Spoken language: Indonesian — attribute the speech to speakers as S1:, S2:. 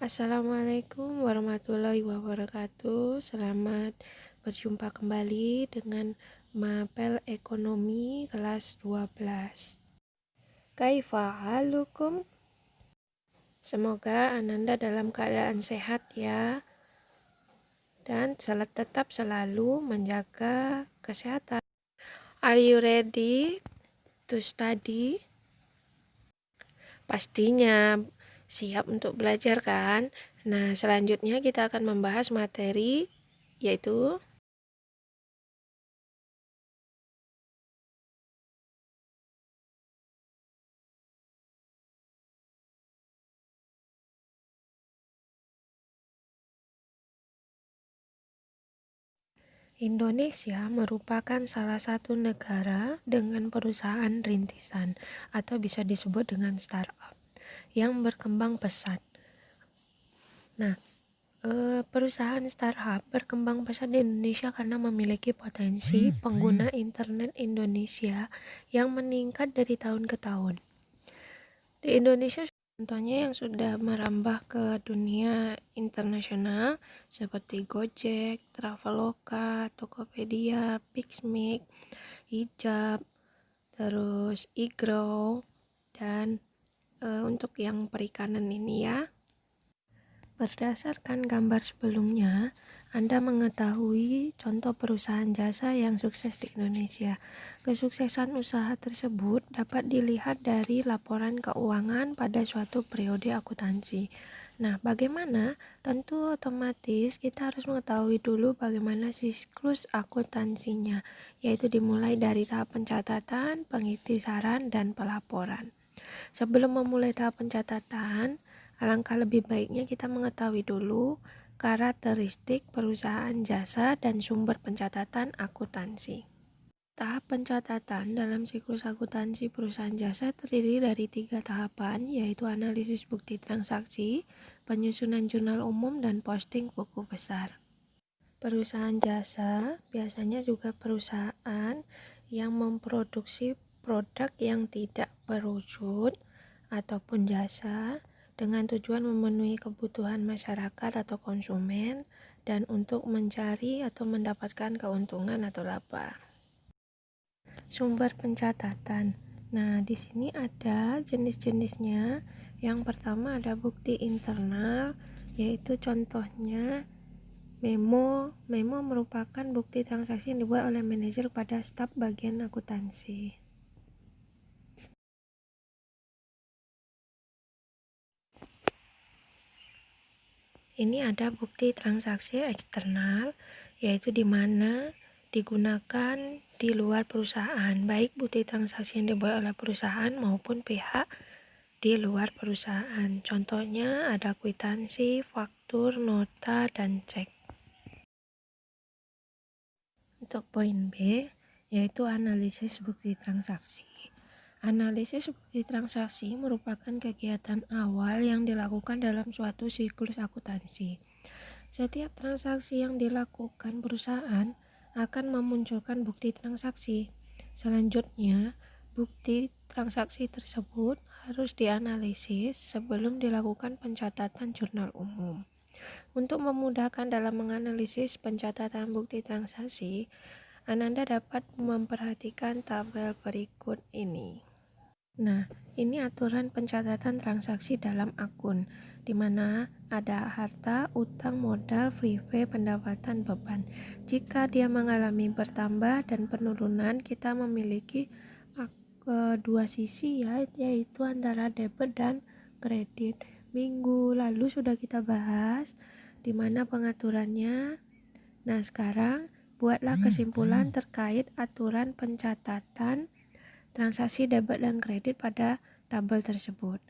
S1: Assalamualaikum warahmatullahi wabarakatuh. Selamat berjumpa kembali dengan Mapel Ekonomi kelas 12. Kaifa halukum? Semoga Ananda dalam keadaan sehat ya. Dan tetap selalu menjaga kesehatan. Are you ready to study? Pastinya siap untuk belajar kan? Nah, selanjutnya kita akan membahas materi yaitu Indonesia merupakan salah satu negara dengan perusahaan rintisan atau bisa disebut dengan startup yang berkembang pesat. Nah, perusahaan startup berkembang pesat di Indonesia karena memiliki potensi pengguna internet Indonesia yang meningkat dari tahun ke tahun. Di Indonesia contohnya yang sudah merambah ke dunia internasional seperti Gojek, Traveloka, Tokopedia, Pixmic, Hijab, terus iGrow, dan untuk yang perikanan ini ya. Berdasarkan gambar sebelumnya, Anda mengetahui contoh perusahaan jasa yang sukses di Indonesia. Kesuksesan usaha tersebut dapat dilihat dari laporan keuangan pada suatu periode akuntansi. Nah, bagaimana? Tentu otomatis kita harus mengetahui dulu bagaimana siklus akuntansinya, yaitu dimulai dari tahap pencatatan, pengiktisaran, dan pelaporan. Sebelum memulai tahap pencatatan, alangkah lebih baiknya kita mengetahui dulu karakteristik perusahaan jasa dan sumber pencatatan akuntansi. Tahap pencatatan dalam siklus akuntansi perusahaan jasa terdiri dari 3 tahapan, yaitu analisis bukti transaksi, penyusunan jurnal umum, dan posting buku besar. Perusahaan jasa biasanya juga perusahaan yang memproduksi produk yang tidak berwujud ataupun jasa dengan tujuan memenuhi kebutuhan masyarakat atau konsumen dan untuk mencari atau mendapatkan keuntungan atau laba. Sumber pencatatan. Nah, di sini ada jenis-jenisnya. Yang pertama ada bukti internal, yaitu contohnya memo. Memo merupakan bukti transaksi yang dibuat oleh manajer pada staf bagian akuntansi. Ini ada bukti transaksi eksternal, yaitu di mana digunakan di luar perusahaan, baik bukti transaksi yang dibuat oleh perusahaan maupun pihak di luar perusahaan. Contohnya ada kwitansi, faktur, nota, dan cek. Untuk poin B, yaitu analisis bukti transaksi. Analisis bukti transaksi merupakan kegiatan awal yang dilakukan dalam suatu siklus akuntansi. Setiap transaksi yang dilakukan perusahaan akan memunculkan bukti transaksi. Selanjutnya, bukti transaksi tersebut harus dianalisis sebelum dilakukan pencatatan jurnal umum. Untuk memudahkan dalam menganalisis pencatatan bukti transaksi, Ananda dapat memperhatikan tabel berikut ini. Nah, ini aturan pencatatan transaksi dalam akun, di mana ada harta, utang, modal, free-pay, pendapatan, beban. Jika dia mengalami bertambah dan penurunan, kita memiliki dua sisi ya, yaitu antara debit dan kredit. Minggu lalu sudah kita bahas di mana pengaturannya. Nah, sekarang buatlah kesimpulan terkait aturan pencatatan transaksi debit dan kredit pada tabel tersebut.